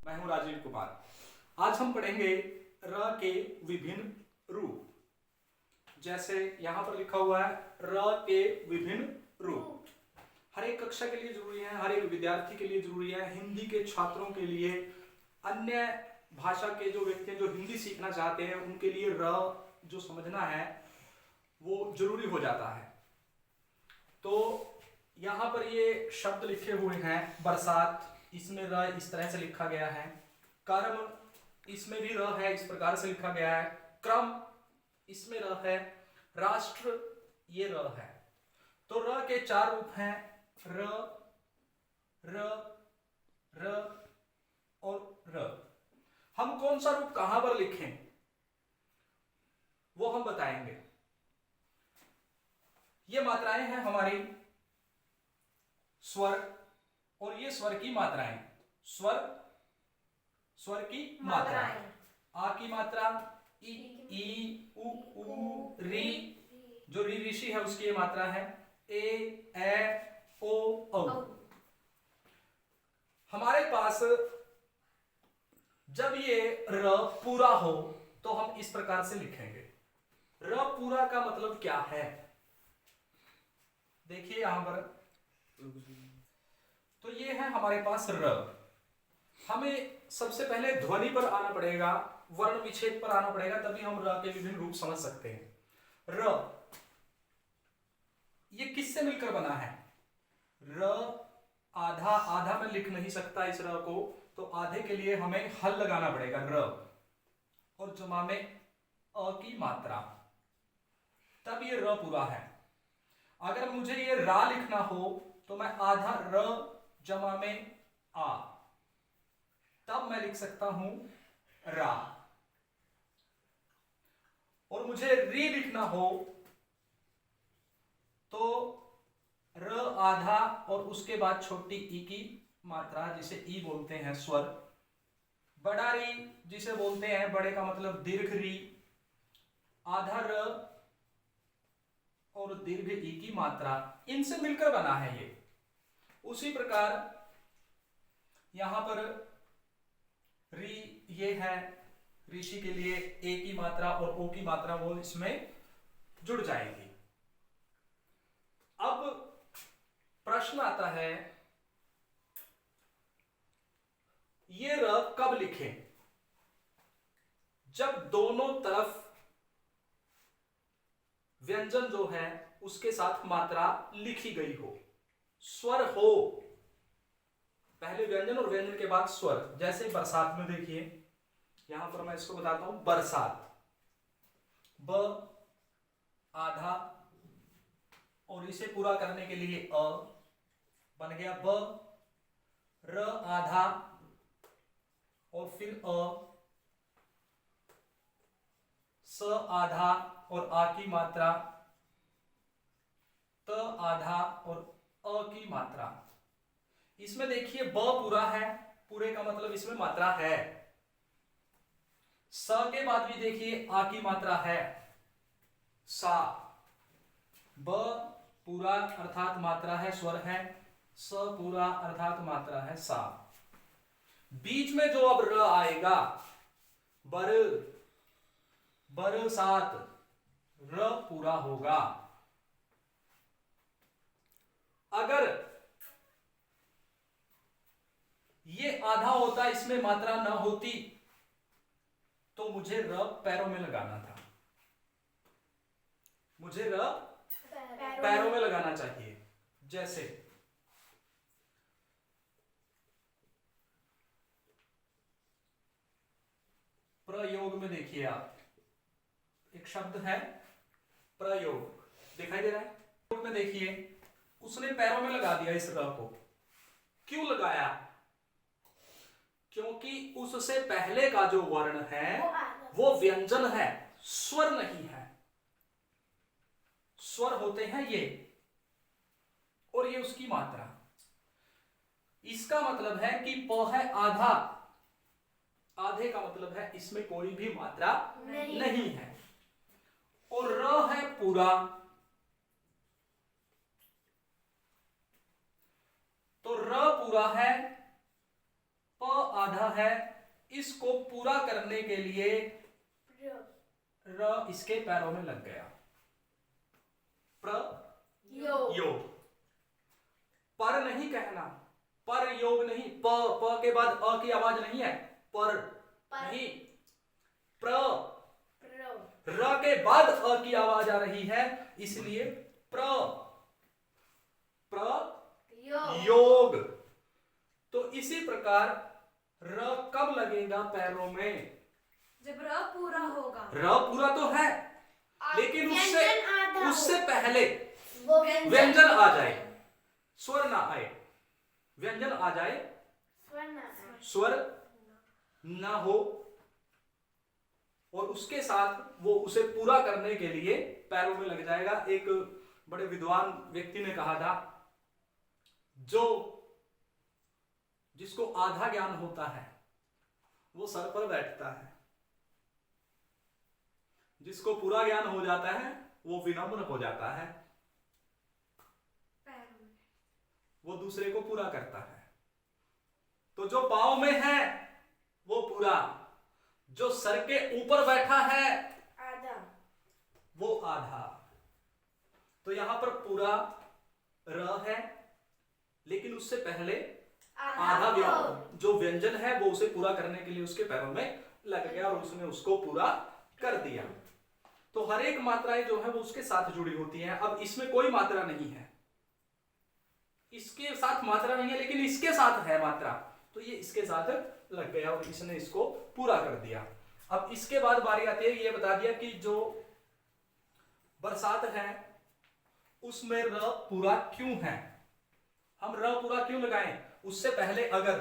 मैं हूं राजीव कुमार। आज हम पढ़ेंगे र के विभिन्न रूप। जैसे यहाँ पर लिखा हुआ है र के विभिन्न रूप। हर एक कक्षा के लिए जरूरी है, हर एक विद्यार्थी के लिए जरूरी है, हिंदी के छात्रों के लिए, अन्य भाषा के जो व्यक्ति जो हिंदी सीखना चाहते हैं उनके लिए र जो समझना है वो जरूरी हो जाता है। तो यहाँ पर ये शब्द लिखे हुए हैं। बरसात, इसमें र इस तरह से लिखा गया है। कर्म, इसमें भी र है, इस प्रकार से लिखा गया है। क्रम, इसमें र है। राष्ट्र, ये र है। तो र के चार रूप हैं, र, र, र और र। हम कौन सा रूप कहां पर लिखें वो हम बताएंगे। ये मात्राएं हैं हमारी स्वर, और ये स्वर की मात्राएं। स्वर की मात्राएं। आ की मात्रा ई, उ, री, जो री ऋषि है उसकी ये मात्रा है। ए, ओ, औ। हमारे पास जब ये र पूरा हो तो हम इस प्रकार से लिखेंगे। र पूरा का मतलब क्या है? देखिए यहां पर, तो ये है हमारे पास र। हमें सबसे पहले ध्वनि पर आना पड़ेगा, वर्ण विच्छेद पर आना पड़ेगा, तभी हम र के विभिन्न रूप समझ सकते हैं। र ये किससे मिलकर बना है? र आधा, आधा मैं लिख नहीं सकता इस र को, तो आधे के लिए हमें हल लगाना पड़ेगा र, और जमा में अ की मात्रा, तब ये र पूरा है। अगर मुझे ये रा लिखना हो तो मैं आधा र जमा में आ, तब मैं लिख सकता हूं रा। और मुझे री लिखना हो तो र आधा और उसके बाद छोटी ई की मात्रा, जिसे ई बोलते हैं स्वर। बड़ा री, जिसे बोलते हैं, बड़े का मतलब दीर्घ री। आधा र और दीर्घ ई की मात्रा, इनसे मिलकर बना है ये। उसी प्रकार यहां पर री, ये है ऋषि के लिए ए की मात्रा और ओ की मात्रा, वो इसमें जुड़ जाएगी। अब प्रश्न आता है, ये र कब लिखें? जब दोनों तरफ व्यंजन जो है उसके साथ मात्रा लिखी गई हो, स्वर हो। पहले व्यंजन और व्यंजन के बाद स्वर। जैसे बरसात में देखिए, यहां पर मैं इसको बताता हूं। बरसात, ब आधा, और इसे पूरा करने के लिए अ बन गया ब, र आधा और फिर अ, स आधा और आ की मात्रा, त आधा और अ की मात्रा। इसमें देखिए ब पूरा है, पूरे का मतलब इसमें मात्रा है। स के बाद भी देखिए आ की मात्रा है, सा। ब पूरा अर्थात मात्रा है, स्वर है। स पूरा अर्थात मात्रा है, सा। बीच में जो अब र आएगा, बर, बरसात, र पूरा होगा। अगर ये आधा होता, इसमें मात्रा न होती, तो मुझे र पैरों में लगाना था। मुझे र पैरों में लगाना चाहिए। जैसे प्रयोग में देखिए आप, एक शब्द है प्रयोग, दिखाई दे रहा है? प्रयोग में देखिए, उसने पैरों में लगा दिया इस र को। क्यों लगाया? क्योंकि उससे पहले का जो वर्ण है वो व्यंजन है, स्वर नहीं है। स्वर होते हैं ये, और ये उसकी मात्रा। इसका मतलब है कि प है आधा, आधे का मतलब है इसमें कोई भी मात्रा नहीं है। और र है पूरा, तो र पूरा है, प आधा है, इसको पूरा करने के लिए र इसके पैरों में लग गया। योग। पर नहीं कहना, पर योग नहीं, प के बाद अ की आवाज नहीं है, पर नहीं, प्र र के बाद अ की आवाज आ रही है, इसलिए प्र योग। तो इसी प्रकार र कब लगेगा पैरों में? जब र पूरा होगा। र पूरा तो है, लेकिन उससे पहले वो व्यंजन आ जाए, स्वर ना आए, व्यंजन आ जाए, स्वर ना हो, और उसके साथ वो उसे पूरा करने के लिए पैरों में लग जाएगा। एक बड़े विद्वान व्यक्ति ने कहा था, जिसको आधा ज्ञान होता है वो सर पर बैठता है, जिसको पूरा ज्ञान हो जाता है वो विनम्र हो जाता है, वो दूसरे को पूरा करता है। तो जो पांव में है वो पूरा, जो सर के ऊपर बैठा है आधा, वो आधा। तो यहां पर पूरा र है, लेकिन उससे पहले आधा जो व्यंजन है वो उसे पूरा करने के लिए उसके पैरों में लग गया और उसने उसको पूरा कर दिया। तो हर एक मात्राएं जो है वो उसके साथ जुड़ी होती हैं। अब इसमें कोई मात्रा नहीं है, इसके साथ मात्रा नहीं है, लेकिन इसके साथ है मात्रा, तो ये इसके साथ लग गया और इसने इसको पूरा कर दिया। अब इसके बाद बारी आती है, ये बता दिया कि जो बरसात है उसमें र पूरा क्यों है, हम र पूरा क्यों लगाएं? उससे पहले अगर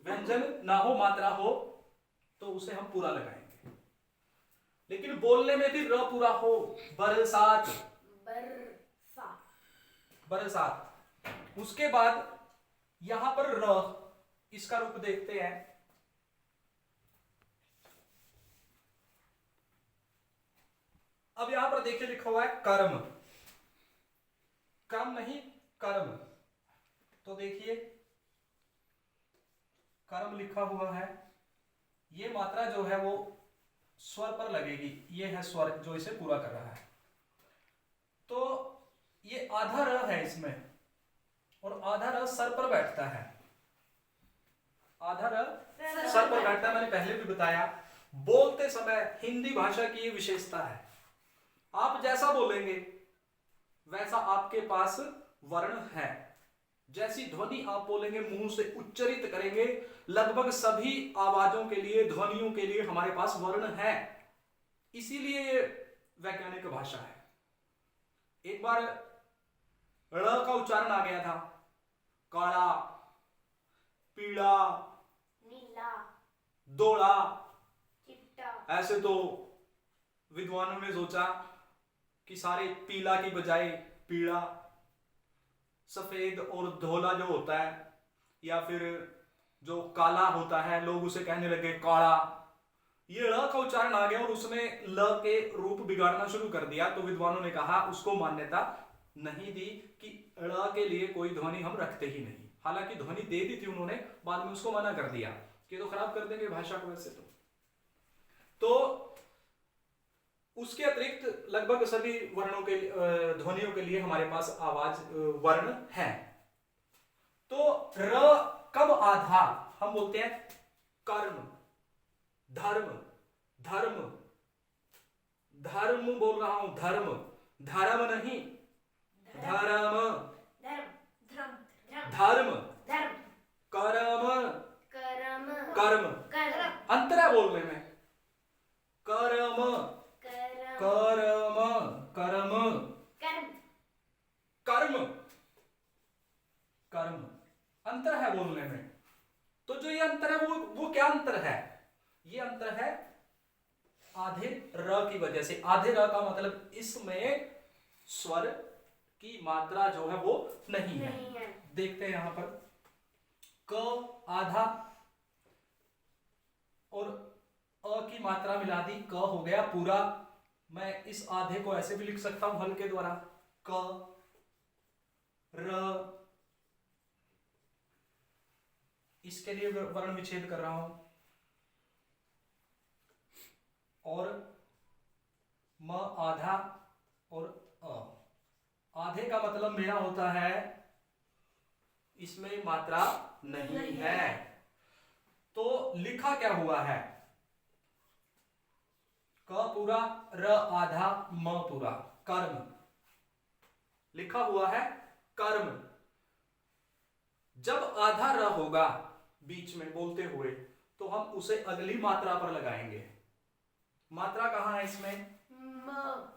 व्यंजन ना हो, मात्रा हो, तो उसे हम पूरा लगाएंगे। लेकिन बोलने में भी र पूरा हो, बरसात, बरसात। उसके बाद यहां पर र, इसका रूप देखते हैं। अब यहां पर देखिए लिखा हुआ है कर्म, कर्म नहीं कर्म। तो देखिए कर्म लिखा हुआ है, ये मात्रा जो है वो स्वर पर लगेगी, ये है स्वर जो इसे पूरा कर रहा है। तो ये आधा र है इसमें, और आधा र सर पर बैठता है, आधा र सर पर बैठता है। मैंने पहले भी बताया, बोलते समय हिंदी भाषा की ये विशेषता है, आप जैसा बोलेंगे वैसा आपके पास वर्ण है। जैसी ध्वनि आप बोलेंगे, मुंह से उच्चरित करेंगे, लगभग सभी आवाजों के लिए, ध्वनियों के लिए हमारे पास वर्ण है, इसीलिए ये वैज्ञानिक भाषा है। एक बार ड़ का उच्चारण आ गया था, काला, पीला, नीला, दोड़ा, चिट्टा। ऐसे तो विद्वानों ने सोचा कि सारे पीला की बजाय पीला, सफेद और धोला जो होता है, या फिर जो काला होता है, लोग उसे कहने लगे काला। ये ळ का उच्चारण आ गया और उसने ल के रूप बिगाड़ना शुरू कर दिया। तो विद्वानों ने कहा, उसको मान्यता नहीं दी कि ळ के लिए कोई ध्वनि हम रखते ही नहीं। हालांकि ध्वनि दे दी थी उन्होंने, बाद में उसको मना कर दिया कि तो खराब कर देंगे भाषा को वैसे तो उसके अतिरिक्त लगभग सभी वर्णों के ध्वनियों के लिए हमारे पास आवाज वर्ण है। तो र कब आधा? हम बोलते हैं कर्म, धर्म, धर्म, धर्म बोल रहा हूं, धर्म, धर्म नहीं, धर्म, धर्म, कर्म, कर्म, अंतर है बोलने में, कर्म, कर्म, कर्म, कर्म, कर्म, अंतर है बोलने में। तो जो ये अंतर है वो क्या अंतर है? ये अंतर है आधे र की वजह से। आधे र का मतलब इसमें स्वर की मात्रा जो है वो नहीं है। देखते हैं यहां पर, क आधा और अ की मात्रा मिला दी, क हो गया पूरा। मैं इस आधे को ऐसे भी लिख सकता हूं हल के द्वारा, क, र, इसके लिए वर्ण विच्छेद कर रहा हूं, और म आधा और आधे का मतलब मेरा होता है इसमें मात्रा नहीं है। तो लिखा क्या हुआ है, क पूरा र आधा म पूरा, कर्म लिखा हुआ है, कर्म। जब आधा र होगा बीच में बोलते हुए तो हम उसे अगली मात्रा पर लगाएंगे। मात्रा कहां है इसमें,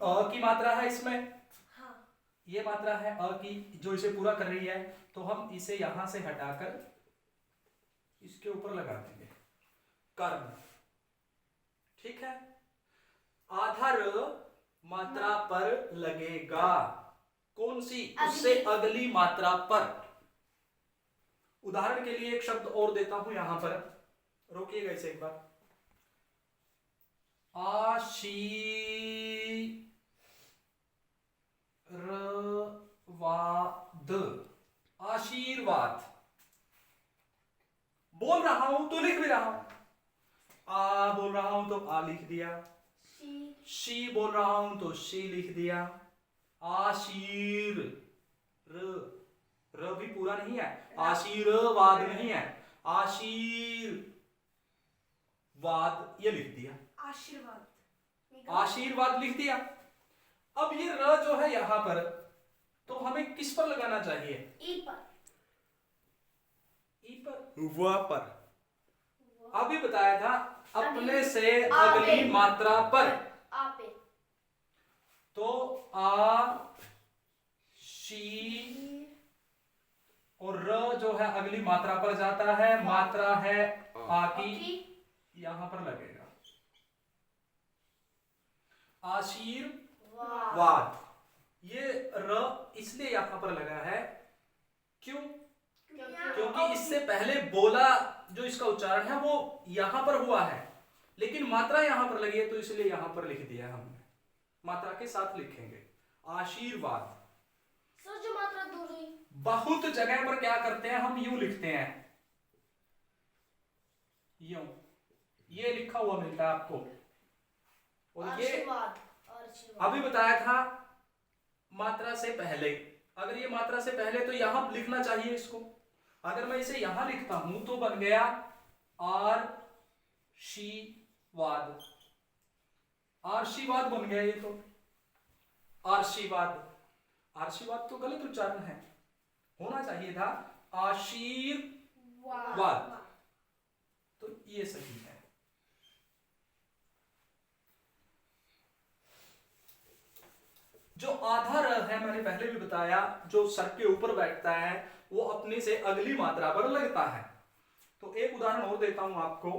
अ की मात्रा है इसमें, हाँ। ये मात्रा है अ की जो इसे पूरा कर रही है, तो हम इसे यहां से हटाकर इसके ऊपर लगा देंगे, कर्म। ठीक है, आधा र मात्रा पर लगेगा, कौन सी, उससे अगली मात्रा पर। उदाहरण के लिए एक शब्द और देता हूं यहां पर, रोकिएगा इसे एक बार। आशीर्वाद, आशीर्वाद बोल रहा हूं तो लिख भी रहा हूं, आ बोल रहा हूं तो आ लिख दिया, शी बोल रहा हूं तो शी लिख दिया, आशीर र भी पूरा नहीं है, आशीर्वाद नहीं है, आशीर्वाद ये लिख दिया, आशीर्वाद, आशीर्वाद लिख दिया। अब ये र जो है यहां पर, तो हमें किस पर लगाना चाहिए, ई पर, ई पर, व पर। अभी बताया था अपने से आ अगली पे। मात्रा पर, आ पे, तो आ शी और र जो है अगली मात्रा पर जाता है, मात्रा है आ की, यहां पर लगेगा, आशीर्वाद। ये र इसलिए यहां पर लगा है, क्यों, क्योंकि इससे पहले बोला जो इसका उच्चारण है वो यहां पर हुआ है, लेकिन मात्रा यहां पर लगी है, तो इसलिए यहां पर लिख दिया हमने, मात्रा के साथ लिखेंगे, आशीर्वाद। सर जो मात्रा दूर हुई, बहुत जगह पर क्या करते हैं, हम यूं लिखते हैं, यूं, ये लिखा हुआ मिलता है आपको, और ये आशीर्वाद, अभी बताया था मात्रा से पहले। अगर ये मात्रा से पहले तो यहां लिखना चाहिए इसको, अगर मैं इसे यहां लिखता हूं तो बन गया आर्शीवाद, आर्शीवाद बन गया ये तो, आर्शीवाद, आर्शीवाद तो गलत उच्चारण है, होना चाहिए था आशीर्वाद, तो ये सही है। जो आधा र है, मैंने पहले भी बताया, जो सर के ऊपर बैठता है वो अपने से अगली मात्रा पर लगता है। तो एक उदाहरण और देता हूं आपको,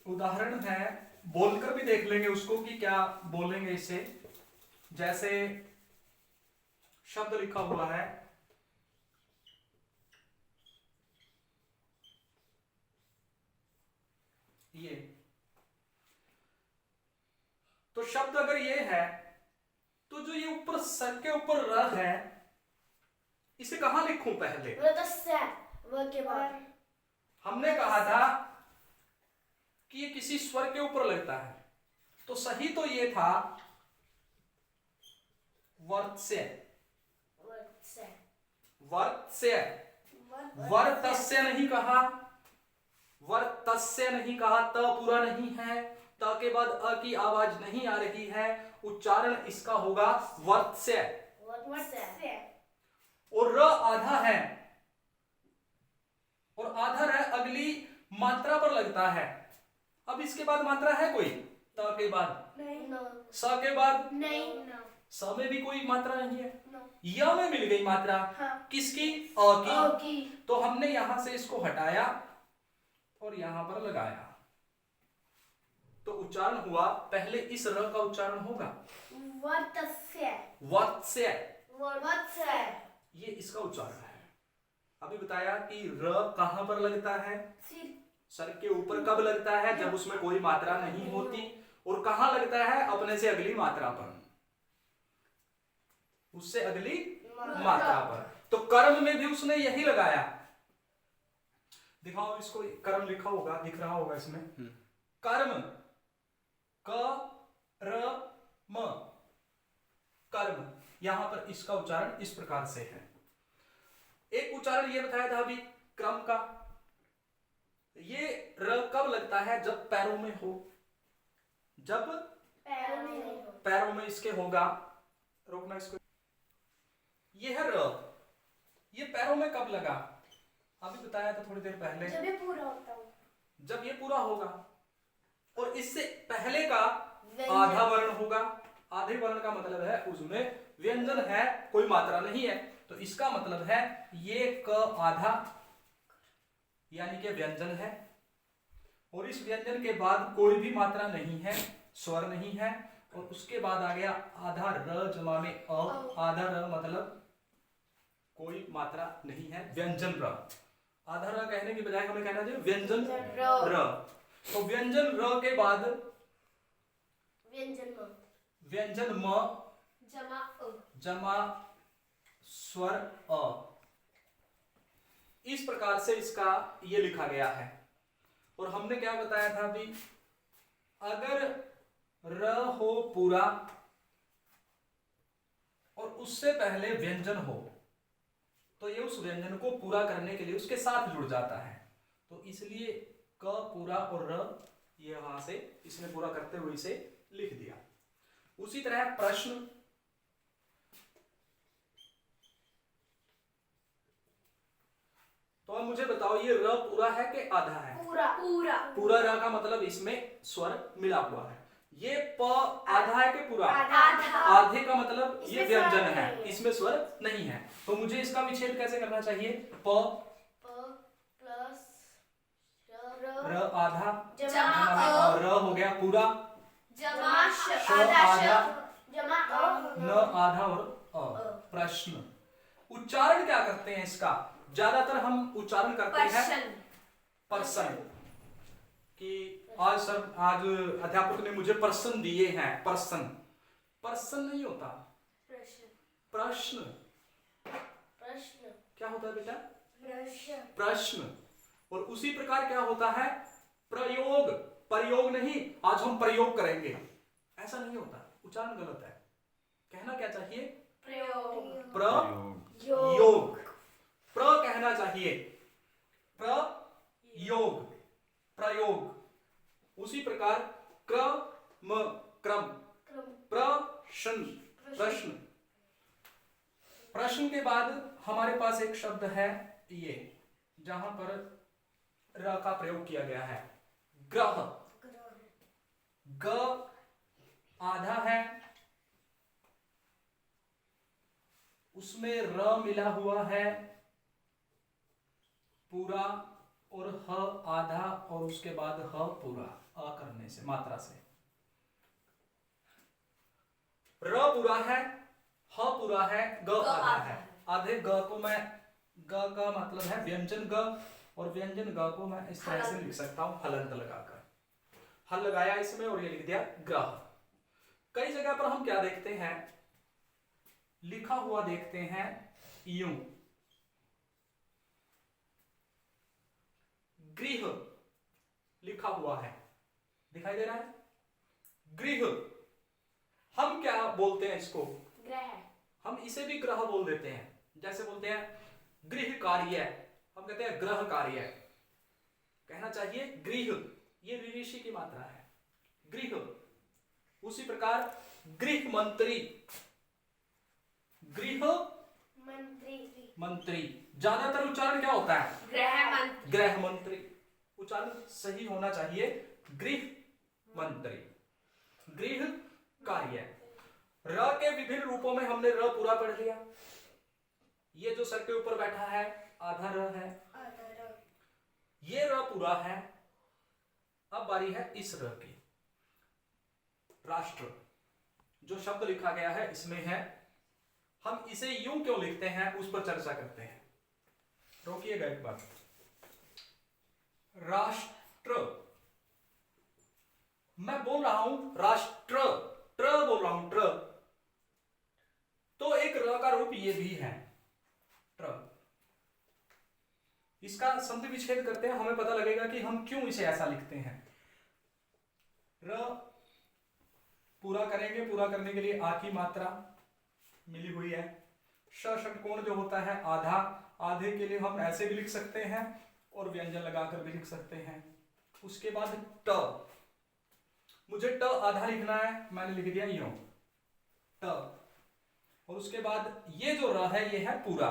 उदाहरण है, बोलकर भी देख लेंगे उसको कि क्या बोलेंगे इसे। जैसे शब्द लिखा हुआ है, ये, तो शब्द अगर ये है, तो जो ये ऊपर सर के ऊपर र है, इसे कहां लिखूं पहले, व के बाद, हमने कहा था कि ये किसी स्वर के ऊपर लगता है, तो सही तो ये था वर्त्स्य, वर्त्स्य, वर्तस्य नहीं कहा, वर्तस्य नहीं कहा, त पूरा नहीं है, त के बाद अ की आवाज नहीं आ रही है, उच्चारण इसका होगा वर्त्स्य, और र आधा है, और आधा र अगली मात्रा पर लगता है। अब इसके बाद मात्रा है कोई, त के बाद, स के बाद, स में भी कोई मात्रा नहीं है, य में मिल गई मात्रा, किसकी, अ की, तो हमने यहां से इसको हटाया और यहां पर लगाया, तो उच्चारण हुआ, पहले इस र का उच्चारण होगा वत्स्य, ये इसका उच्चारण है। अभी बताया कि र कहां पर लगता है, सर के ऊपर कब लगता है, जब उसमें कोई मात्रा नहीं होती, और कहां लगता है, अपने से अगली मात्रा पर, उससे अगली मात्रा पर। तो कर्म में भी उसने यही लगाया, दिखाओ इसको, कर्म लिखा होगा, दिख रहा होगा इसमें। कर्म, क र म, कर्म। यहां पर इसका उच्चारण इस प्रकार से है। एक उच्चारण ये बताया था अभी क्रम का। ये र कब लगता है? जब पैरों में हो, जब पैरों में इसके होगा। रोकना इसको। ये है र, ये पैरों में कब लगा? अभी बताया था थोड़ी देर पहले, जब ये पूरा होता हो, जब ये पूरा होगा। और इससे पहले का व्यंजन। आधा वर्ण होगा। आधे वर्ण का मतलब है उसमें व्यंजन है, कोई मात्रा नहीं है। तो इसका मतलब है ये क आधा यानी कि व्यंजन है। और इस व्यंजन के बाद कोई भी मात्रा नहीं है, स्वर नहीं है। और उसके बाद आ गया आधा र जमा में अ। आधा र मतलब कोई मात्रा नहीं है, व्यंजन र। आधा र कहने की बजाय हमें कहना चाहिए व्यंजन र। तो व्यंजन र के बाद व्यंजन म जमा स्वर अ। इस प्रकार से इसका ये लिखा गया है। और हमने क्या बताया था अभी? अगर र हो पूरा और उससे पहले व्यंजन हो तो ये उस व्यंजन को पूरा करने के लिए उसके साथ जुड़ जाता है। तो इसलिए क पूरा और र ये वहां से इसने पूरा करते हुए इसे लिख दिया। उसी तरह प्रश्न, तो अब मुझे बताओ ये र पूरा है कि आधा है? पूरा र का मतलब इसमें स्वर मिला हुआ है। ये प आधा है कि पूरा? आधे का मतलब ये इसमें व्यंजन स्वर है, नहीं है। इसमें स्वर नहीं है। तो मुझे इसका विच्छेद कैसे करना चाहिए? प प्लस र आधा जमा और र हो गया पूरा, जमा श आधा, जमा न आधा और अ। प्रश्न। उच्चारण क्या करते हैं इसका? ज्यादातर हम उच्चारण करते हैं पर्सन कि आज सर, आज अध्यापक ने मुझे पर्सन दिए हैं। पर्सन, पर्सन नहीं होता, प्रश्न। क्या होता है बेटा? प्रश्न। और उसी प्रकार क्या होता है? प्रयोग। प्रयोग नहीं, आज हम प्रयोग करेंगे, ऐसा नहीं होता, उच्चारण गलत है। कहना क्या चाहिए? प्रयोग। प्र कहना चाहिए, प्रयोग, प्रयोग। उसी प्रकार क्रम, क्रम, प्रश्न, प्रश्न। प्रश्न के बाद हमारे पास एक शब्द है ये, जहां पर र का प्रयोग किया गया है, ग्रह। ग आधा है, उसमें र मिला हुआ है पूरा, और ह आधा, और उसके बाद ह पूरा, अ करने से, मात्रा से। र पूरा है, ह पूरा है, ग आधा है। आधे ग को मैं, ग का मतलब है व्यंजन ग, और व्यंजन ग को मैं इस तरह से लिख सकता हूं हलंत लगाकर। हल लगाया इसमें और ये लिख दिया ग्रह। कई जगह पर हम क्या देखते हैं? लिखा हुआ देखते हैं यूं, गृह लिखा हुआ है, दिखाई दे रहा है? गृह। हम क्या बोलते हैं इसको? हम इसे भी ग्रह बोल देते हैं। जैसे बोलते हैं गृह कार्य, हम कहते हैं ग्रह कार्य। कहना चाहिए गृह, ये ऋषि की मात्रा है, गृह। उसी प्रकार गृह मंत्री, गृह मंत्री। ज्यादातर उच्चारण क्या होता है? गृह मंत्री। उच्चारण सही होना चाहिए गृह मंत्री, गृह कार्य। र के विभिन्न रूपों में हमने र पूरा पढ़ लिया। ये जो सर के ऊपर बैठा है आधा र है, ये र पूरा है। अब बारी है इस र की। राष्ट्र जो शब्द लिखा गया है इसमें है, हम इसे यूं क्यों लिखते हैं उस पर चर्चा करते हैं। रोकिएगा एक बार। राष्ट्र, मैं बोल रहा हूं राष्ट्र, ट्र बोल रहा हूं, ट्र। तो एक र का रूप ये भी है, ट्र। इसका संधि विच्छेद करते हैं हमें पता लगेगा कि हम क्यों इसे ऐसा लिखते हैं। र पूरा करेंगे, पूरा करने के लिए आ की मात्रा मिली हुई है। ष षटकोण जो होता है आधा, आधे के लिए हम ऐसे भी लिख सकते हैं और व्यंजन लगाकर भी लिख सकते हैं। उसके बाद ट, मुझे ट आधा लिखना है, मैंने लिख दिया यूं ट। और उसके बाद ये जो र है ये है पूरा,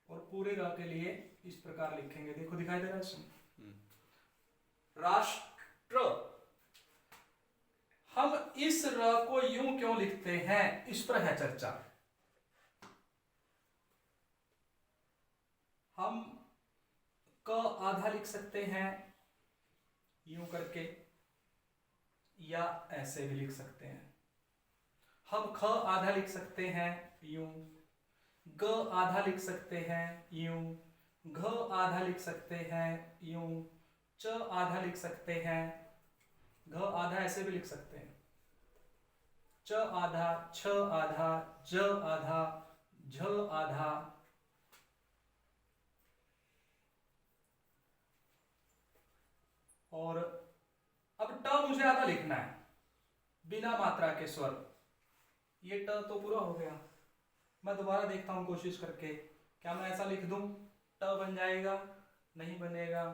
और पूरे र के लिए इस प्रकार लिखेंगे, देखो दिखाई दे रहा है इसमें राष्ट्र। हम इस र को यूं क्यों लिखते हैं, इस पर है चर्चा। हम क आधा लिख सकते हैं यूं करके, या ऐसे भी लिख सकते हैं। हम ख आधा लिख सकते हैं यूं, ग आधा लिख सकते हैं यूं, घ आधा लिख सकते हैं यूं, च आधा लिख सकते हैं, घ आधा ऐसे भी लिख सकते हैं, च आधा, छ आधा, ज आधा, झ आधा, और अब ट मुझे आधा लिखना है बिना मात्रा के स्वर। ये ट तो पूरा हो गया, मैं दोबारा देखता हूं कोशिश करके, क्या मैं ऐसा लिख दूं ट बन जाएगा, नहीं बनेगा।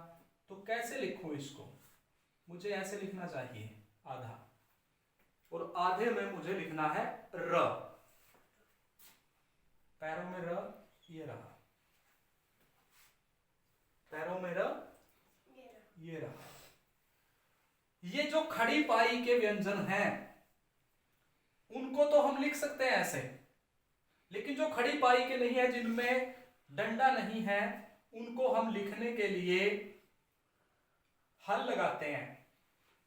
तो कैसे लिखूं इसको, मुझे ऐसे लिखना चाहिए आधा, और आधे में मुझे लिखना है र, पैरों में र, ये रहा, पैरों में र, ये रहा। ये जो खड़ी पाई के व्यंजन हैं उनको तो हम लिख सकते हैं ऐसे, लेकिन जो खड़ी पाई के नहीं है, जिनमें डंडा नहीं है, उनको हम लिखने के लिए हल लगाते हैं।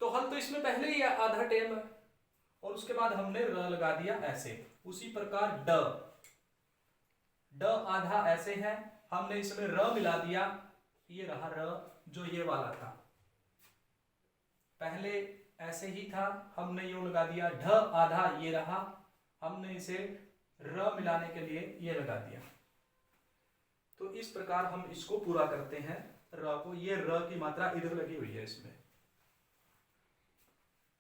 तो हल तो इसमें पहले ही आधा टेम है, और उसके बाद हमने र लगा दिया ऐसे। उसी प्रकार ड, ड आधा ऐसे है, हमने इसमें र मिला दिया, ये रहा र, जो ये वाला था पहले ऐसे ही था, हमने यूं लगा दिया। ढ आधा ये रहा, हमने इसे र मिलाने के लिए ये लगा दिया। तो इस प्रकार हम इसको पूरा करते हैं र को। ये र की मात्रा इधर लगी हुई है इसमें,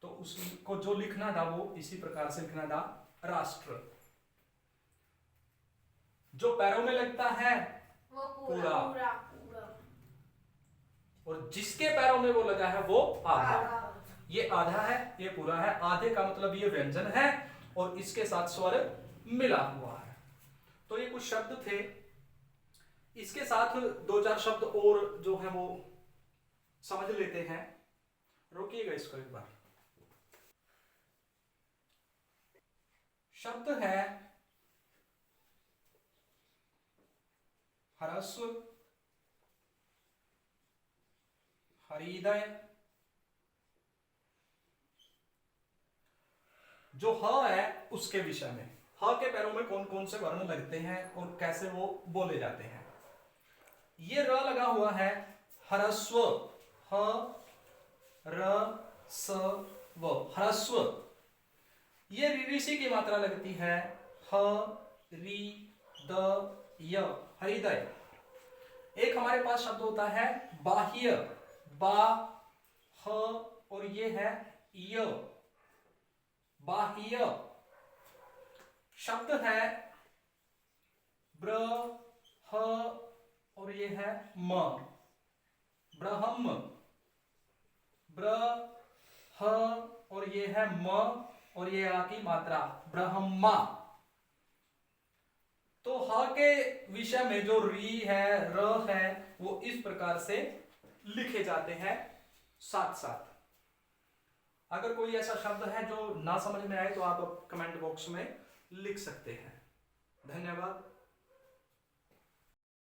तो उसको जो लिखना था वो इसी प्रकार से लिखना था, राष्ट्र। जो पैरों में लगता है वो पूरा, पूरा और जिसके पैरों में वो लगा है वो आधा। ये आधा है, ये पूरा है। आधे का मतलब ये व्यंजन है और इसके साथ स्वर मिला हुआ है। तो ये कुछ शब्द थे, इसके साथ दो चार शब्द और जो है वो समझ लेते हैं। रोकिएगा इसको एक बार। शब्द है ह्रस्व, हृदय। जो ह है उसके विषय में, ह के पैरों में कौन कौन से वर्ण लगते हैं और कैसे वो बोले जाते हैं। ये र लगा हुआ है ह्रस्व, ह र स व, ह्रस्व। ये ऋषि की मात्रा लगती है ह री द य, हृदय। एक हमारे पास शब्द होता है बाह्य, बा ह और ये है य, बाह्य। शब्द है ब्र ह और ये है म, ब्रह्म। ब्र ह और ये है म और ये आ की मात्रा ब्रह्मा। तो ह के विषय में जो री है, र है, वो इस प्रकार से लिखे जाते हैं साथ साथ। अगर कोई ऐसा शब्द है जो ना समझ में आए तो आप कमेंट बॉक्स में लिख सकते हैं। धन्यवाद।